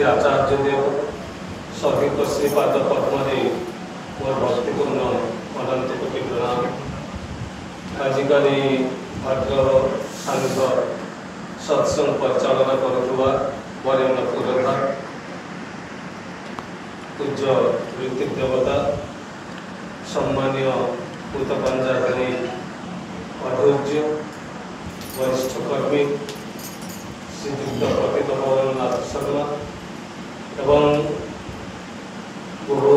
श्री आचार्य देव सभिक श्रीपाद पद्मे मोर भक्तिपूर्ण अनंत कोटि प्रणाम। आजिकल भद्र सांघ सत्संग परिचालना करुवा वरेण्य पुरोधा पूज्य ऋतिक देवता सम्मान्य पूतपंजाधारी अध्वर्य वरिष्ठ कर्मी श्रीयुक्त प्रतीत भवननाथ शर्मा एवं गुरु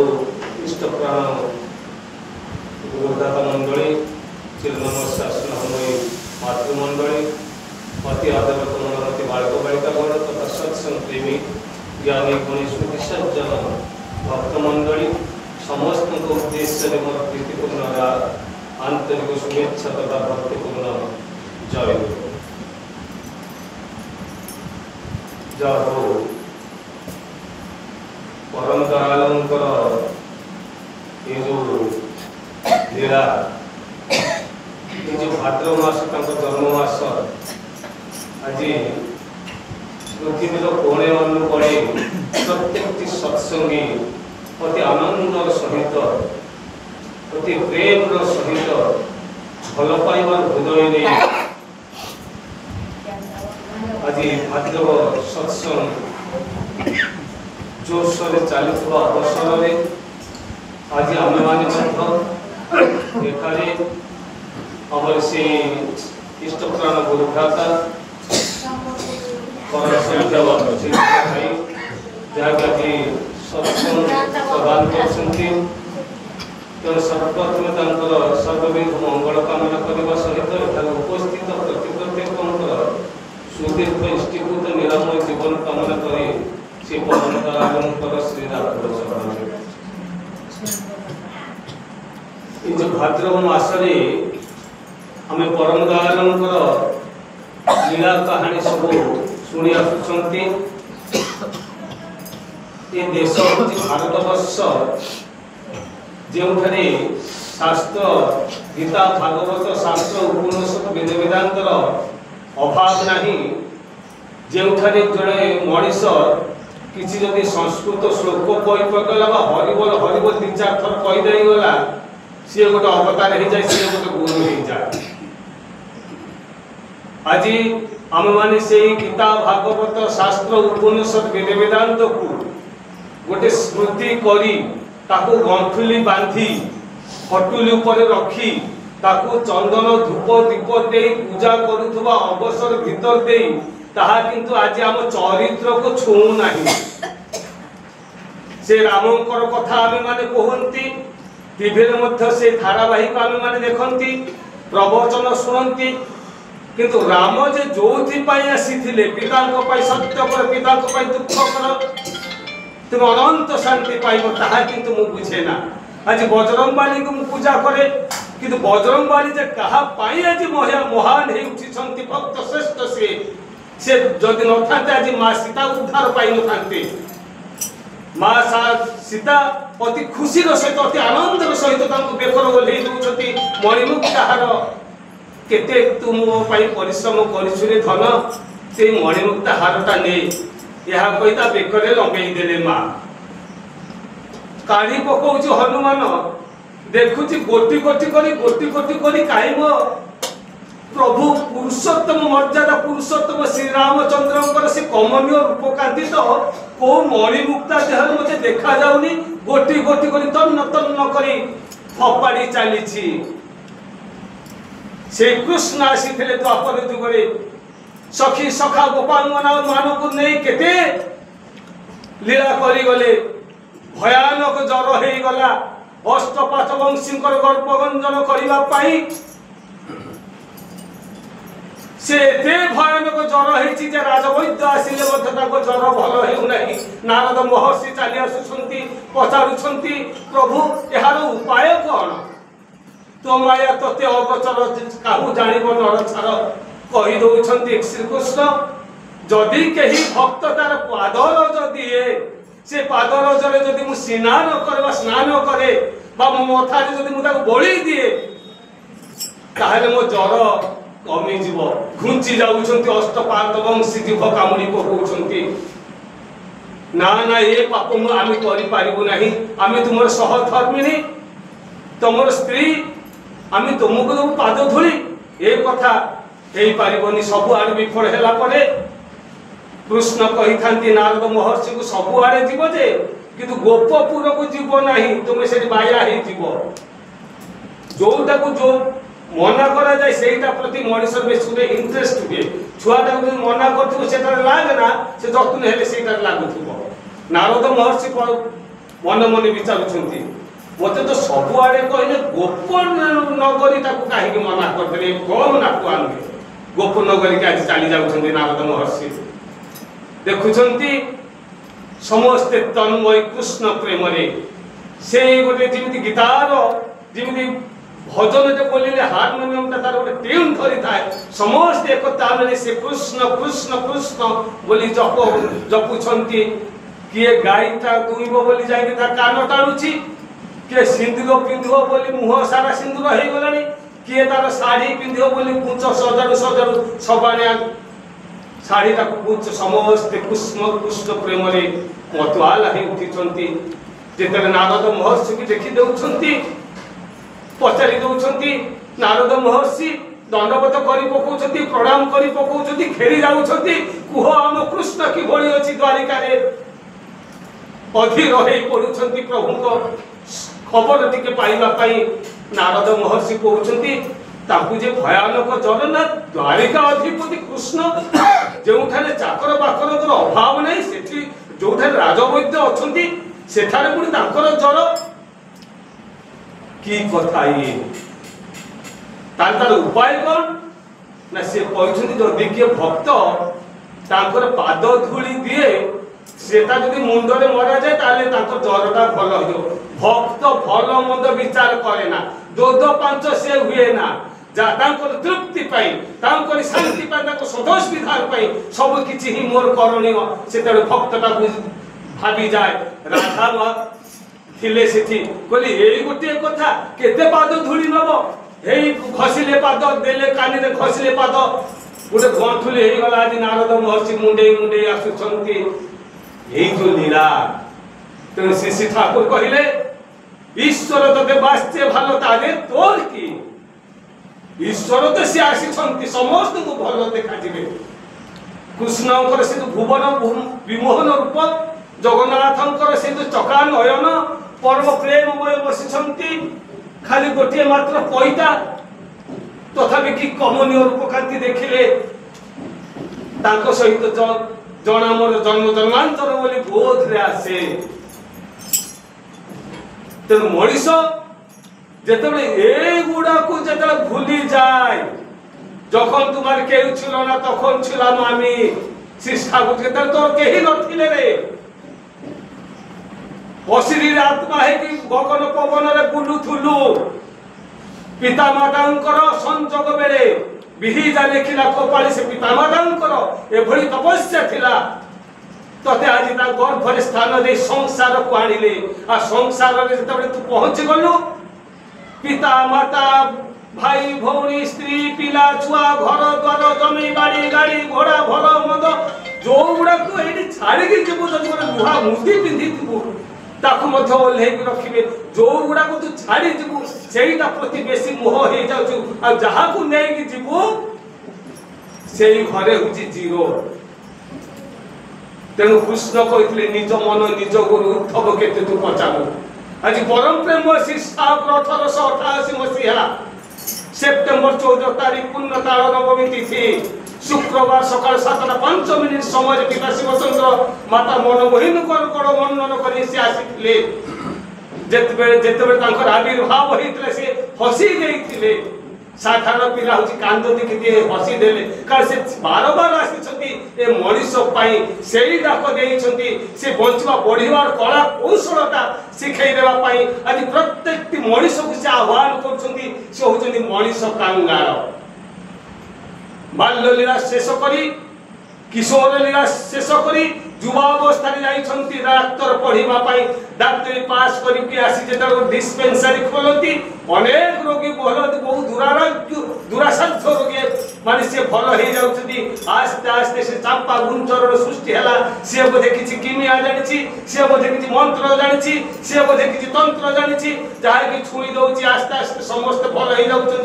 इष्टप्राण गुरुदाता मंडली चिरनमस्कार स्नेहमयी मातृमंडली अति आदर कमलमती बालक बालिकागण तथा सत्संग प्रेमी ज्ञानी गुणी स्मृति सज्जन भक्तमंडली समस्त उद्देश्य मोर प्रीतिपूर्ण आंतरिक शुभेच्छा तथा भक्तिपूर्ण जय गुरु जय हो। परम दयालुंकर ये जो लीला ये जो भाद्रव मास जन्म मास आज पृथ्वीर कोणे अनुकोणे प्रत्येक सत्संगी अति आनंदर सहित अति प्रेम सहित भल पाइबार हृदय नहीं आज भाद्रव सत्संग जोशरे चली अवसर में आज आम मैंने आमर से इष्टप्राण गुरुभ्राता भाई जहाँकि सत्संग प्रदान कर सर्वप्रथम सर्वविध मंगल कामना करने सहित उपस्थित प्रत्येक सुदीर्घ इष्टिभूत निरामय जीवन कामना करे से परम दयालुंकर श्री जो भाद्रव मासरे आम परम दयालुंकर लीला कहानी सब शुणी आसुंच ये देश हूँ भारतवर्ष जो शास्त्र गीता भागवत शास्त्र उपनिषद वेद वेदांतर अभाव नहीं जो जड़े मनीष किसी जदि संस्कृत श्लोक कही पकड़ा हरिबोल हरिबोल तीन चार थर कहीदेगला सी गोटे अवतार हो जाए सी गोटे गुरु हो जाए। आज आम मैंने से गीता भागवत शास्त्र उपनिषद वेद वेदांत को गोटे स्मृति करी ताकू गंठुली बांधी खटुली उपर रखी ताकू चंदन धूप दीप दे पूजा करुवा अवसर भीतर दे ताहा किंतु आज आम चरित्र को छू नहीं। से रामंकर कथा आमे माने कहंती टीवी रे से धारावाहिक आमे माने देखंती प्रवचन सुनंती किंतु राम जे जोथि पाई आसीथिले पितांक पाई सत्य पर पितांक पाई दुख कर तुम अनंत शांति पाइब ताहा किंतु मु बुझे ना। आज बजरंगबाली को मु पूजा करे किंतु बजरंगबाली जे कहा पाई आज महान हे उठिसंती भक्त श्रेष्ठ से जदि न थाते आज मां सीता उद्धार पाई न थाते। मां सीता अति खुशी सहित अति आनंद सहित बेकर ओल्लई दौरान मणिमुक्ताहार केते तुम पाई परिश्रम करिछुरे धन से मणिमुक्ता हारटा ने यह कहिता बेकरे लंबेई देले मां काढ़ी पकाउछ हनुमान देखुची गोटी गोटी करी काइम प्रभु पुरुषोत्तम मर्यादा पुरुषोत्तम श्री रामचंद्र से कमनीय रूप कांति तो को मणिमुक्ता देह मते देखा जाउनी गोटी गोटी करी तन्न करी फपाड़ी चली से कृष्ण आसीथिले द्वापर जुगरे सखी सखा गोपाल मान को नहीं केते लीला करी गले भयानक जर हो गला अष्टपाठ वंशी गर्भगंजन करने से भयानक जर हो राजवैद्य आसिले जर भल होना नारद महर्षि चली आसुंच पचारुंट प्रभु यार उपाय कौन तो माया तोते अगोचर काहू जान नर छार कहीदे श्रीकृष्ण जदि कहीं भक्त तार पादरज दिए से पादरजरे जदि मु स्नान करे स्नान करे मो मथारे जदि मुझे बड़ी दिए ताहले मो जर कमी जीव घुंची जाउछंती अष्टपाद वंशी जीव कामुड़ी पकाउछंती ना ना ये पाप आम करूँ ना आम तुम सहधर्मिणी तुम स्त्री आम तुमको दबू पाद धूली ये कथा हो पारनि सब आड़ विफल है। कृष्ण कही था नारद महर्षि को सब आड़े जीव जे किंतु गोपपुर को जीव ना तुम से बाया हो जोटा को जो मना करा जाए सेटा प्रति मनुष्य बेस इंटरेस्ट हुए छुआटा को मना कर लागे ना से जत्न हेले सेटा लागुथुबो। नारद महर्षि मन मन विचारुछंती मते तो सब आड़े कहले गोप नगरी ताको काहे मना करदे कौन ना आनबे गोप नगरी के आज चली जाउछंती नारद महर्षि देखुछंती समस्ते तन्मय कृष्ण प्रेम रे से गोटे जेमिति गिटार जेमिति भजन जो बोलिले हारमोनियम तार गोटे ट्यून धरी थाए समस्त एक ताल से कृष्ण कृष्ण कृष्ण बोली जपुछंती किए गाईटा दुईब बोली जाई तार कान टाणुची किए सिंदूर पिंधो बोली मुह सारा सिंदूर हो गलानी किए तार साड़ी पिंधो बोली कुंच सजाड़ू सजाड़ू सबने साड़ी ताको कुंच समस्त कृष्ण कृष्ण प्रेम रे मतवाला हे उठिछंती जेतले नारद महर्षि की देखि देउछंती पचारि दौरान नारद महर्षि दंडवत करी पकाउछंती प्रणाम करी पकाउछंती घेरी जाउछंती कुह आम कृष्ण कि भଳି अछि द्वारिका रे अधीर होई पडुछंती प्रभु को खबर टिके पाइबा पई नारद महर्षि कहउछंती ताकू जे भयानक जर ना द्वारिका अधिपति कृष्ण जोठारे चाकर बाकर अभाव नै सेठी जोठारे राजवैद्य अछंती सेठारे पुनी तांकर जर की कथा ये तार उपाय कौन ना से कहते जदि किए भक्त तांकर पाद धूली दिए सेटा जदि मुंडरे मरा जाए ताले तांकर जरटा भल हो भक्त भल मंद विचार करे ना दोध पांच से हुए ना जा तांकर तृप्ति पाई तांकर शांति पाई तांकर सदोष विधान पाई सब किछि ही मोर करणीय सेटा भक्तटा भाबी जाए राधा थिले सेठी कहली एई गोटे कथा केते पाद धूली नबो हेई खसिले पाद देले कानी रे खसिले पाद गोटे गंठुली हेई गला आज नारद महर्षि मुंडे मुंडे आसुछंती एई जो लीला तेणु श्री ठाकुर कहिले ईश्वर तते बास्ते भालो ताले तोर की ईश्वर तो से आसीछंती समस्त को भलो देखा जिवे कृष्णकर से भुवन विमोहन रूप जगन्नाथंकर से चका नयन परम प्रेममय बसिछंती खाली गोटे मात्र पैता तथापि कि कमनीय रूप कांति देखिले तांको सहित जणा मोर जन्म जन्मांतर बोली बोध रे आसे तेणु मनीष जेतबे ए गुडा को जेतबे भूली जाए जखन तुम्हार केउ छिलो ना तखन छिलाम आमी शिष्ठा को जेतबे तोर केही नथिले रे अशरीर आत्मा है कि गगन पवन रे बुलुथुलु पिता मातांकर संजोग बेले विहिजा लेखिला कपाली से पिता मातांकर एभली तपस्या थिला तते आज ता गर्भ स्थान दे संसार को आनिले आ संसार रे जतबे तू पहुंच गलु पिता माता भाई भौणी स्त्री पिला छुआ घर द्वार जमी बाड़ी गाड़ी घोड़ा भल मद जो गुड़ा को एडी छाड़ी के जेबो तोर लुहा मुंडी पिंधी थिबो ताकू मध्य ओल्हे रखिबे जो गुड़ा को तू छाड़ी जीवु सेईटा प्रति बेसी मोह हे जाउछु आ जहा को नै कि जीवु सेई घरे हुची जीरो तेणु कृष्ण कहितले निज मन निज गुरु उद्धव केते तू पचाबो आज परम प्रेम शिष्ठा 1888 मसीहा सेप्टेम्बर 14 तारीख पुण्यताल नवमी तिथि शुक्रवार सकाल 7:05 समय पिता शिवचंद्र माता मनमोहिन कड़ मनन कर आसी जेतबे आविर्भाव होता से हसी गई साधारण पिला हूँ कांद देखी हसी देले कारण से बार बार आसी ए मनीष से डाक देते से बंचवा बढ़िवार कला कौशलता शिखई देवाई आज प्रत्येक मनीष को से आह्वान कर मनीष कांगार बाल्य लीला शेष करी किशोर लीला शेष करी युवावस्था डाक्तर पढ़ा डाक्तरी पास करके आसी डिस्पेंसरी खोलती अनेक रोगी बहुत दुरासाध्य रोगी মানে সে ভাল হয়ে যাচ্ছেন আস্তে আস্তে সে চাপা গুঞ্জরর সৃষ্টি হেলা সে বোধে কিছু কিমিয়া জানিছি সে বোধে কিছু মন্ত্র জানিছি সে বোধে কিছু তন্ত্র জানিছি যাহাকি ছুঁই দଉଛି আস্তে আস্তে সমস্তে ভাল হয়ে যাচ্ছেন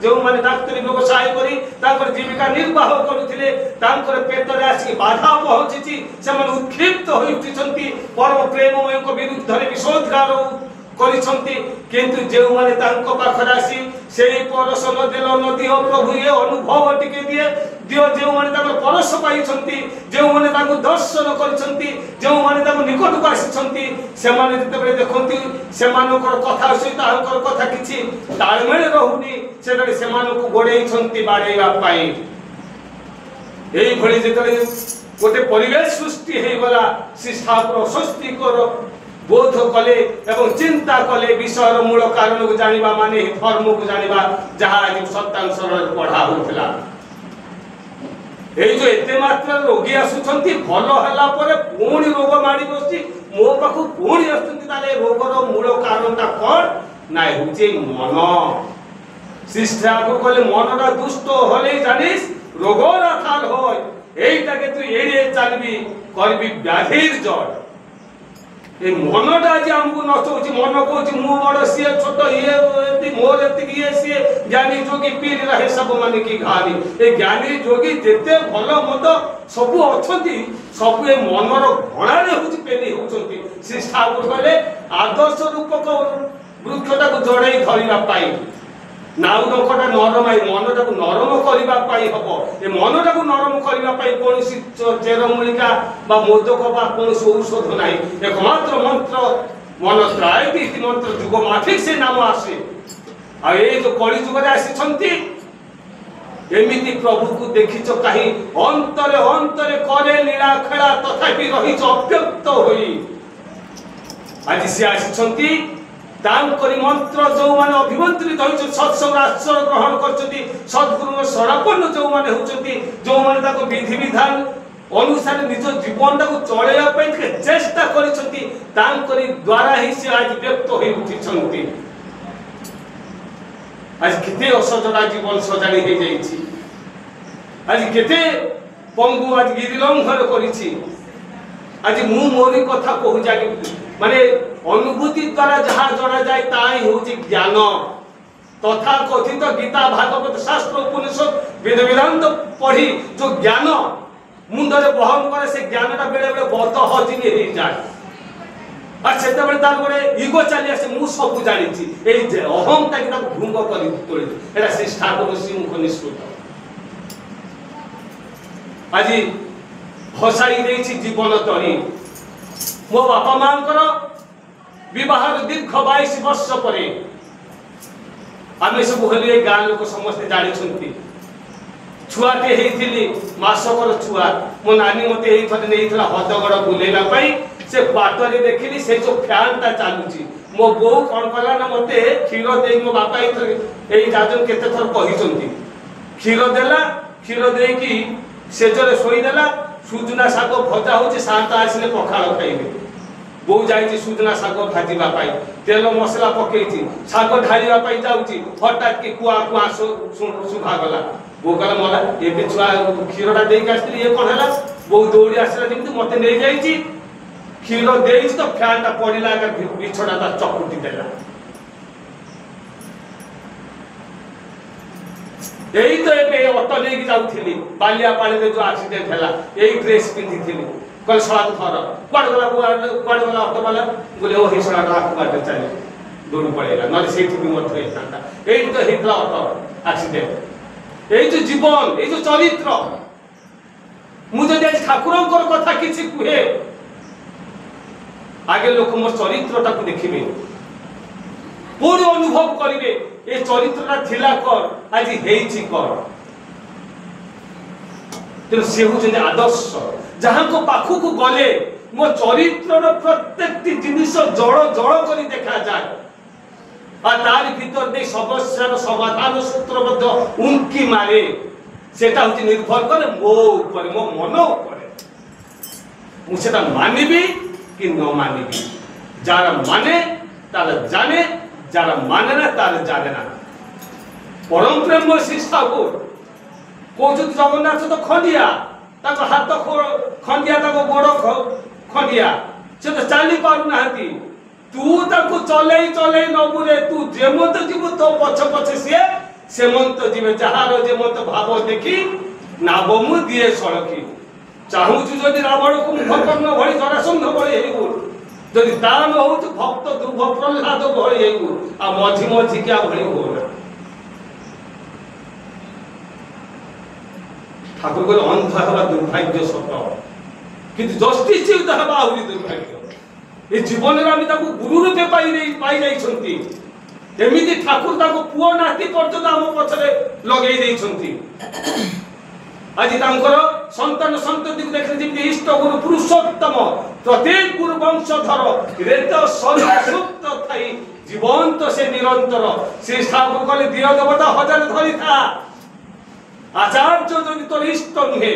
যে মানে ডাক্তারি ব্যবসায় করি তারপরে জীবিকা নির্বাহ করুଥିଲେ তাଙ୍କର পেটরে আসি বাধা পৌঁছিছি ସେମାନେ উৎক্ষিপ্ত হয়ে উঠিଛନ୍ତି পরম প্রেমময়ଙ୍କ ବିରୁଦ୍ଧରେ ବିଷୋଦ୍ଗାର କରିଛନ୍ତି କିନ୍ତୁ ଯେଉଁମାନେ ତାଙ୍କ ପାଖରେ ଆସି ସେହି ପରଶ ନଦେଲ ନଦୀ ଓ ପ୍ରଭୁ ଏ ଅନୁଭବ ଟିକେ ଦିଅ ଯେଉଁମାନେ ତାଙ୍କର ପରଶ ପାଇଛନ୍ତି ଯେଉଁମାନେ ତାଙ୍କୁ ଦର୍ଶନ କରିଛନ୍ତି ଯେଉଁମାନେ ତାଙ୍କ ନିକଟକୁ ଆସିଛନ୍ତି ସେମାନେ ଯେତେବେଳେ ଦେଖନ୍ତି ସେମାନଙ୍କର କଥା ସହିତ ତାଙ୍କର କଥା କିଛି ତାଳମେଳ ରହୁନି ସେତେବେଳେ ସେମାନଙ୍କୁ ଗୋଡ଼େଇଛନ୍ତି ବାଡ଼େଇବା ପାଇଁ এইভাবে যেতবে গোটে পরিবেশ সৃষ্টি হয়ে গলা শ্রী ঠাকুর স্বস্তিকর বোধ কলে এবং চিন্তা কলে বিষয়ের মূল কারণকে জানিবা মানে ধর্মকে জানিবা যাহা আজ সত্যাংশরে পড়া হউতলা এই যে এতে মাত্রা রোগী আসুছন্তি ভালো হেলা পরে পুଣି রোগ মাড়ি বসছি মো পাখু পুଣି আসুছন্তি তাহলে রোগর মূল কারণটা কোন নাই হচ্ছে মন শ্রী ঠাকুর কলে মনটা দুষ্ট হলেই জানিস রোগর আকাল হয় এইটাকে তুই এড়িয়ে চালবি করবি ব্যাধির জড় এই মনটা যে আমକୁ নষ্ট হচ্ছে মন কହୁଛି ମୁଁ বড় সিଏ ছোট ইয়ে মোর এতিকি ইয়ে সিଏ জ্ঞানী যোগী পীর রহে সব মানে কি ঘানি এই জ্ঞানী যোগী যেতে ভালো মত সবু অଛନ୍ତି সবু এই মনর ঘোড়ারে হচ্ছে পেলি হଉଛନ୍ତି শ্রী ঠাকুর কলে আদর্শ রূপক বৃক্ষটাକୁ জড়াই ধরিবা পাই নাউ ডকটা নরমাই মনটাକୁ নরম করিবা পাই হবো এই মনটাକୁ নরম করিবা পাই কোনসি চেরমূলিকা বা মোদক বা কোনসি ঔষধ নাই একমাত্র মন্ত্র মনত্রায় ইতি মন্ত্র যুগ মাফিক সে নাম আসে আর এই যে কলি যুগরে আসিছন্তি এমিতি প্রভুকে দেখিছ কাহি অন্তরে অন্তরে করে লীলা খেলা তথাপি রহিছ অব্যক্ত হই আজ সে আসিছন্তি তাঙ্করি মন্ত্র যৌমানে অভিমন্ত্রিত হইছেন সৎসঙ্গ আশ্রয় গ্রহণ করছন্তি সদ্গুরুর শরণাপন্ন যৌমানে হউছন্তি যৌমানে তাকে বিধি বিধান অনুসারে নিজ জীবনটাকে চলাইবা পাই চেষ্টা করিছন্তি তাঙ্করি দ্বারা হি সে আজ ব্যক্ত হই উঠিছন্তি আজ কেতে অসজড়া জীবন সজাড়ি হয়ে যাইছি আজ কেতে পঙ্গু আজ গিরিলঙ্ঘন করিছি আজ মু মোরি কথা কহু জানি মানে অনুভূতি দ্বারা যাহা জনা যায় তাই হচ্ছে জ্ঞান তথা কথিত গীতা ভাগবত শাস্ত্র উপনিষদ বেদ বেদান্ত পড়ি যে জ্ঞান মুন্ডরে বহন করে সে জ্ঞানটা বেড়ে বেড়ে বদ্ধ হজিনি হয়ে যায় আর সেতবে তারপরে ইগো চালি আসে মু সবু জানিছি এই যে অহংটাকে তাকে ভঙ্গ করে তোলে এটা শ্রী ঠাকুর শ্রীমুখ নিষ্কৃত আজি ভসাই দিয়েছি জীবন তরি মো বাপা মাঙ্কর বিবাহর দীর্ঘ 22 বর্ষ পরে আমি সব হলি গাঁ লোক সমস্তে জানিছন্তি ছুয়াতে হইছিলি মাসকর ছুয়া মো নানি মতে এই থরে নেইতলা হদগড় বুলেলা পাই সে বাটরে দেখিলি সে যে ফ্যানটা চালুছি মো বউ কোন কলা না মতে ক্ষীর দেই মো বাপা এই যাজন কেতে থর কহিছন্তি ক্ষীর দেইকি সেজরে শোই দেলা সুজনা শাগ ভজা হচ্ছে শান্ত আসলে পখাল খাইবে বউ যাইছি সুজনা শাগ ভাজিবা পাই তেল মশলা পকেইছি শাগ ঢালিবা পাই যাউছি হঠাৎ কি কুয়া কুয়া শুভা গলা বউ কলা মলা এবে ছুয়া ক্ষীরটা ଦେଇକି ଆସିଥିଲି ଏ কোন ହେଲା বউ দৌড়ি আসলা যেমতি মতে নেই যাইছি ক্ষীর ଦେଇছি তো ফ্যানটা পড়িলা বিছড়া তা চকুটি দেলা এই তো এবে অটো নেইকি যাউଥିଲି বালিয়া পানিতে যে অ্যাক্সিডেন্ট ହେଲା এই ড্রেস পিন্ধিଥିଲି কল সাত ঘর কোড় গলা অটো वाला বলে ও হিসড়া রাখ কাটে চাই দৌড় পড়েলা নলে সেইটি বি মত হই থাকা এই তো হিতলা অটো অ্যাক্সিডেন্ট এই যে জীবন এই যে চরিত্র মু যদি আজ ঠাকুরঙ্কর কথা কিছু কুহে আগে লোক মোর চরিত্রটাকে দেখিবে পুরো অনুভব করিবে এই চরিত্রটা থিলা কর আজি হেইছি কর তেন সে হচ্ছে আদর্শ যাহাঙ্ক পাখুকু গলে মো চরিত্রর প্রত্যেকটি জিনিস জড় জড় করে দেখা যায় আর তার ভিতর দিয়ে সমস্যার সমাধান সূত্র মধ্য উঙ্কি মারে সেটা হচ্ছে নির্ভর করে মো উপরে মো মন উপরে মু সেটা মানিবি কি ন মানিবি যারা মানে তারা জানে যারা মানে না তারা জানে না परम प्रेम श्री ठाकुर कौन जगन्नाथ तो खंडिया हाथ खंडिया गोड़ खंडिया से तो चली पार ना तू चल चल नबू रे तू जेमत जीव तो पछ पछे सी सेमंत जीवे जार जेमत भाव देखी नाब मु दिए सड़की चाहूँ जदि रावण को मुखकर्ण भली जरासंध भली जदि ता न हो भक्त दुर्भ प्रहलाद भली आ मझी मझिकिया भली हो ठाकुर कहले अंध हवा दुर्भाग्य सत किंतु जस्टिस युद्ध हवा आहुरी दुर्भाग्य ए जीवन रे आमी ताको गुरु रूपे पाई जाइछंती एमिति ठाकुर ताको पुओ नाती पर्यंत आम पछरे लगेई देइछंती आज संतान संतति को देखले जेमि इष्ट गुरु पुरुषोत्तम प्रत्येक गुरु वंशधर रेत सुप्त थाई जीवंत से निरंतर से ठाकुर कहले दिय देवता हजार धरी था आचार्य जदि तोर इष्ट नुहे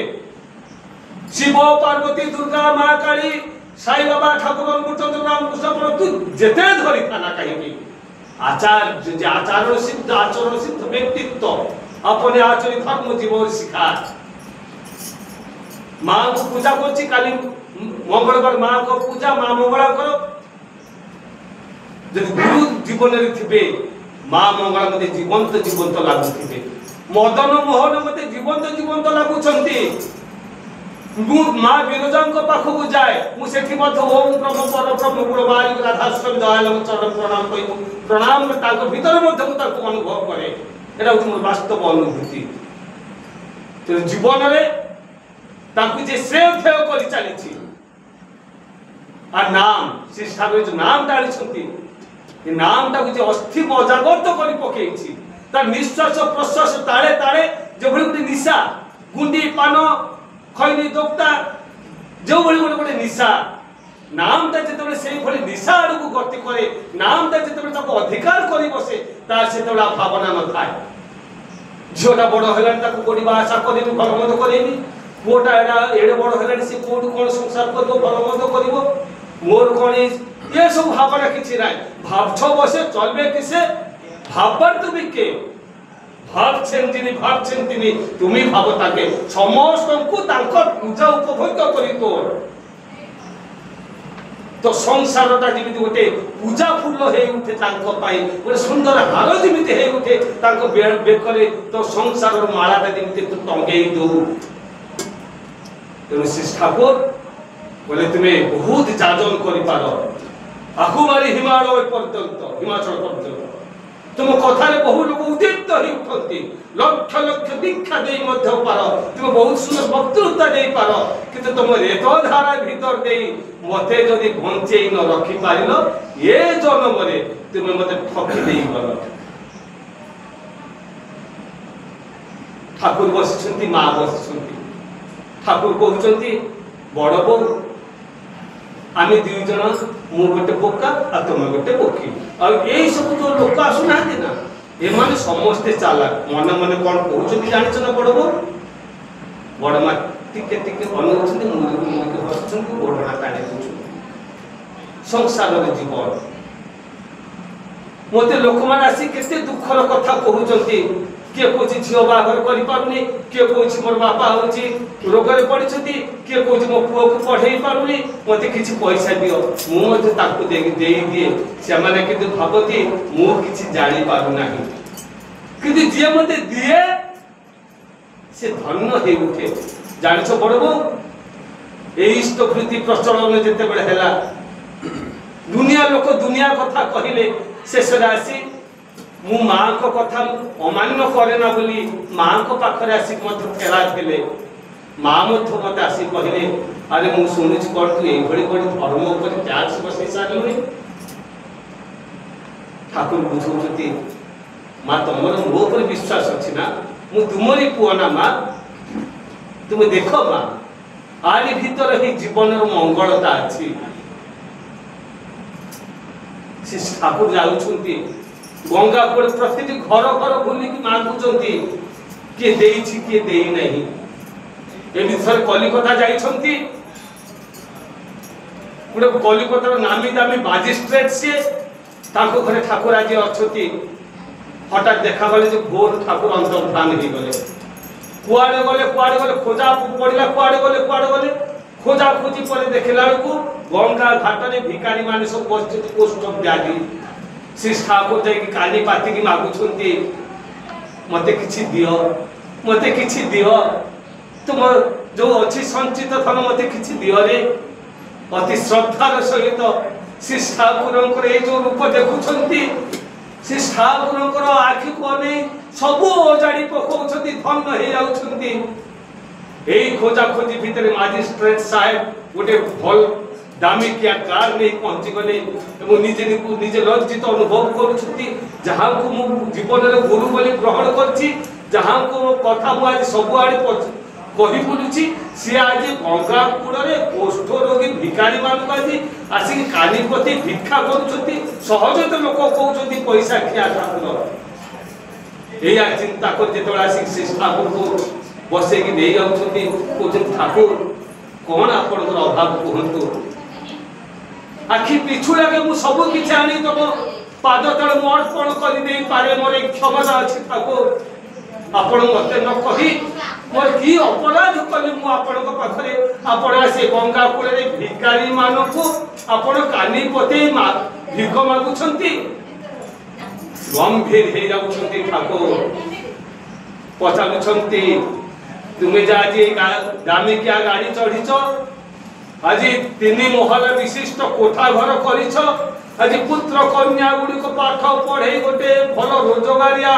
शिव पार्वती दुर्गा माँ काली साई बाबा ठाकुर अनुचंद्र रामकृष्ण तू जेते धरी था ना कहीं आचार्य जे आचार सिद्ध आचरण सिद्ध व्यक्तित्व अपने आचरण धर्म जीवन शिखा माँ को पूजा करछि काली मंगलवार माँ को पूजा माँ मंगला करो जब गुरु जीवन रे थिबे माँ मंगला मते जीवंत लागु थिबे मदन मोहन मते जीवंत लागु छंती माँ विरजा पाखक जाए मुझे ओम ब्रह्म पर ब्रह्म गुण बारी राधास्वामी दयाल चरण प्रणाम कहू प्रणाम भीतर अनुभव करे एटा मोर वास्तव अनुभूति जीवन में जे श्रेय ध्येय कर चली नाम श्री ठाकुर जो नाम डाली नाम टाक अस्थि अजागत कर पकई निश्वास प्रश्वास ताले ताले जो गोटे निशा गुंडी पान खैनी दोक्ता जो भली गोटे निशा नामटा जिते से भली निशा आड़ को गति करे नामटा जिते अधिकार कर बसे तार से भावना न था झीटा बड़ है कोड़ी आशा करें भल मद करेनि पुआटा एड़े बड़ है सी कौट कौन संसार कर भल मद कर मोर कौन ये सब भावना किसी ना भावछ बसे चलबे किसे भावर तुम के भावछेन तुम्हें भाव ताके समस्त को पूजा उपभोग करी तो संसारटा जमी गोटे पूजा फूल हो उठे गोटे सुंदर हार जमी हो उठे बेकरे तो संसार मालाटा जमी तू टंगे दो तेणु श्री ठाकुर बोले तुम्हें बहुत जाजन कर आकुमारी हिमालय पर्यंत हिमाचल पर्यंत तुम कथार बहु लोग उद्दीप्त हो उठती लक्ष लक्ष दीक्षा दे पार तुम बहुत सुंदर वक्तृता दे पार कि तुम रेतधारा भीतर दे मते जदि बंचे न रखी पार ये जन्म तुम्हें मत ठकी दे गल ठाकुर बस माँ बस ठाकुर कहते बड़ बो आम दुई जन मु गोटे बोका आ तुम गोटे बोकी आई सब जो लोक आसुना ना एमाने समस्ते चालाक मन मन कौन कहते जान ना बड़ बो बड़ माँ टिके टिके अनुच्छ मुझे हस गोड़ा टाणी संसार जीवन मत लोक मैंने आसी के दुखर कथा कहते किए कौन झील बाहर करें किए कौन मोर बापा हूँ रोग पड़ी किए कौन मो पुओ को पढ़े पारूनी मत कि पैसा दियो मुझे दिए से भावती मुझे जानी पारना कि जी मत दिए से धन्य हो उठे जान बड़ बो इष्टवृत्ति प्रचलन जिते है दुनिया लोक दुनिया कथा कहले शेष आसी मु माँ को कथा अमान्य करे ना बोली माँ को पाखरे आसिक मत फेरा थे माँ मत आसिक कहले अरे मु शुणी कौन तू ये धर्म उपर टैक्स बसई सारे ठाकुर बुझौती माँ तुम मो पर विश्वास अच्छी ना मु तुमरी पुआ ना माँ तुम देख माँ आरी भीतर ही जीवन मंगलता अच्छी ठाकुर जाऊँगी गंगा कूल प्रति घर घर बुलिक मागुंट किए किए दे नहीं एमती थर कलिकता जाइछंती गोटे कलिकतार नामी दामी माजिस्ट्रेट सी घरे ठाकुर आज अच्छा हठात देखा गले जो भोर ठाकुर अंतर्धान हो गले कुआड़े गले खोजा पड़ा कुआड़े गले खोजा खोजी पर देखला को गंगा घाट में भिखारी माने सब बस पोस्ट ब्यागी श्री ठाकुर जाई काली पाती की मागुछंती मते किछि दियो तुम जो अच्छी संचित धन मते किछि दियो रे अति श्रद्धार सहित श्री ठाकुर ये जो रूप देखुछंती श्री ठाकुर आखि को अने सबू ओजाड़ी पकाउछंती धन हे जाउछंती एई खोजा खोजी भितर मजिस्ट्रेट साहेब गोटे भल दामिकिया कार नहीं पहुंची गले एवं निजे लज्जित अनुभव करुछंती जहां को मु जीवन रे गुरु बोली ग्रहण करछि जहां को कथा मु आज सब आड़े कहि बुलुछि से आज गंगा कूड़ रे कुष्ठ रोगी भिखारी मान आज आसी कालीपति भिक्षा करुछंती सहजते लोक कहउछंती पैसा खिया ठाकुर एया चिंता कर जेतोला आसी श्री ठाकुर को बसे की दे जाउछंती कहउछंती ठाकुर कोन आपनकर अभाव कहंतु आखि पिछु लगे मु सब किछ आनी तब पाद तळ मोर्पण कर दे पारे मोरे क्षमता अछि ठाकुर आपण मते न कहि मोर की अपराध कले मु आपण को पाखरे आपण से गंगा कूले रे भिखारी मानको आपण कानी पते भिख मागुछंती गंभीर हे जाउछंती ठाकुर पचालुछंती तुमे जा जे दामी क्या गाड़ी चढ़ीछ आज 3 महल विशिष्ट कोठा घर करिछ आज पुत्र कन्या गुडी को पाठ पढ़े गोटे भल रोजगारिया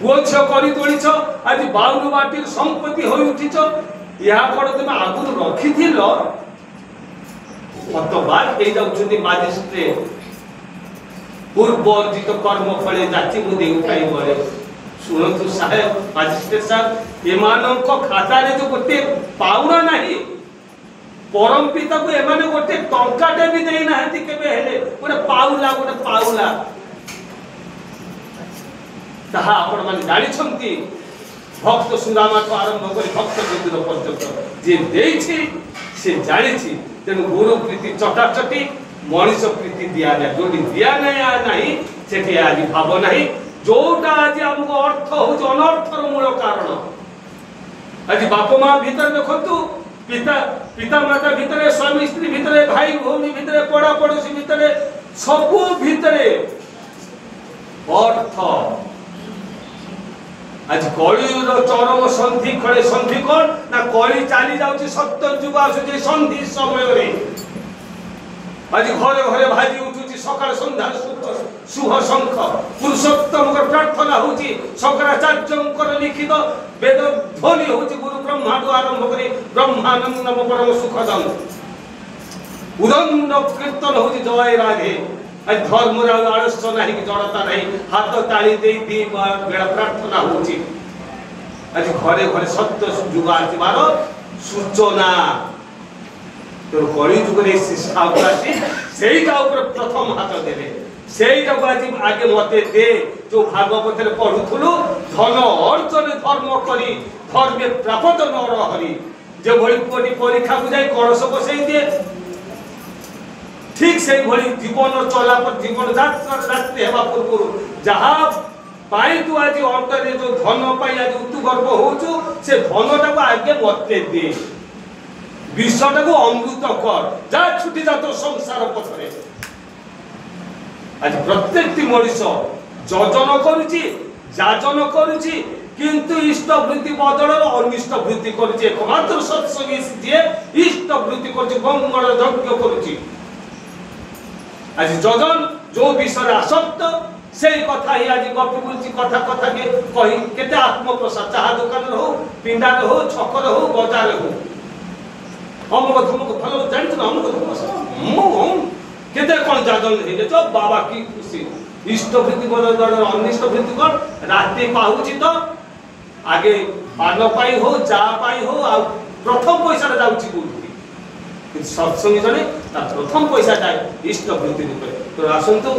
पुछ करी तोलिछ आज 52 बाटी संपत्ति होई उठिछ या पर तुम आगु रखिथिल मत बार हे जाउछंती मजिस्ट्रेट पूर्व अर्जित कर्म फले जाति मु देउ काई बरे सुनतु साहेब मजिस्ट्रेट साहब एमानन को खाता रे जो गोटे पाउना नाही परम पिता को एमाने गोटे टंकाटे भी देई नाहंती केबे हेले गोटे पाउला ताहा आपण माने जानि छंती भक्त सुदामा को आरंभ करी भक्त बुद्धिर पर्यंत जे देइछि से जानिछि तेनु गुरु प्रीति चटाचटी मनीष प्रीति दिया जाए जोटी दिया नहीं सेठी आज भाव नहीं जोटा आज हमको अर्थ हो अनर्थर मूल कारण आज बाप माँ भीतर देखु पिता माता भीतर स्वामी स्त्री भीतर भाई भौणी भीतर पड़ा पड़ोशी भीतर सबू भीतर अर्थ आज कलिर चरम संधि खड़े संधि कौन ना कली चली जाउची सत्य युग आसुची संधि समय रे आज घरे घरे भाजी उठुची सकाळ संध्या सुह शंख पुरुषोत्तम प्रार्थना होची शंकराचार्यंकर लिखित वेद ध्वनि होची गुरु ब्रह्मा ठू आरंभ करी ब्रह्मानंद नम परम सुखदम उदंड कीर्तन होची जय राधे आज धर्म आलस्य नहीं कि जड़ता नहीं हाथ ताली दे दी बेड़ा प्रार्थना होची आज घरे घरे सत्य युग आसीबार सूचना तो कली जुग रे शिक्षा आसी सेईटा ऊपर प्रथम हाथ देले सेईटा को आज आगे मते दे जो भागवत रे पढुथुलु धन अर्जन धर्म करी धर्मे प्राप्त नर हरि जे भली कोटी परीक्षा को जाय कलश बसई दिए ठीक से भली जीवन चला पर जीवन जाते हेबा पूर्व जहा पाई तू आज अंतर रे जो धन पाई आज उतु गर्व होचु से धनटा को आगे मते दे विषटा को अमृत कर जा छुटी जा तो संसार पथरे आज प्रत्येक मनुष्य योजन करुची जाजन करुची किंतु इष्ट वृत्ति बदल अनिष्ट वृत्ति करुची एकमात्र सत्संगी जे इष्ट वृत्ति करुची मंगल यज्ञ करुची आज योजन जो विषय आसक्त से कथा ही आज गपी बुलची कथा कथा के कही केते आत्मप्रसाद चाहा दुकान हो पिंडा हो छकर हो बाजार हो हमको तुमको भलो जानत ना हमको तुमको केते कोन जाजन हे जो बाबा की खुशी इष्ट वृत्ति बदल अनिष्ट वृत्ति कर राति पाहुची तो आगे पान पाई हो जा पाई हो आ प्रथम पैसा जाउची कोठी कि सत्संग जने ता प्रथम पैसा जाय इष्ट वृत्ति रूपे तो आसंतो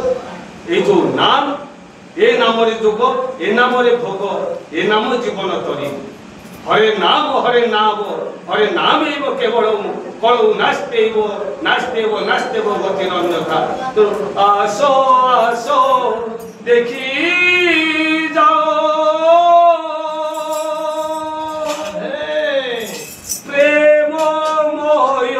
ए जो नाम ए नाम रे जोग ए नाम रे भोग ए नाम जीवन तरी हरे नाम हरे नाम केवल कलौ नास्तेव गतिरन्यथा। तो आसो आसो देखी जाओ प्रेममय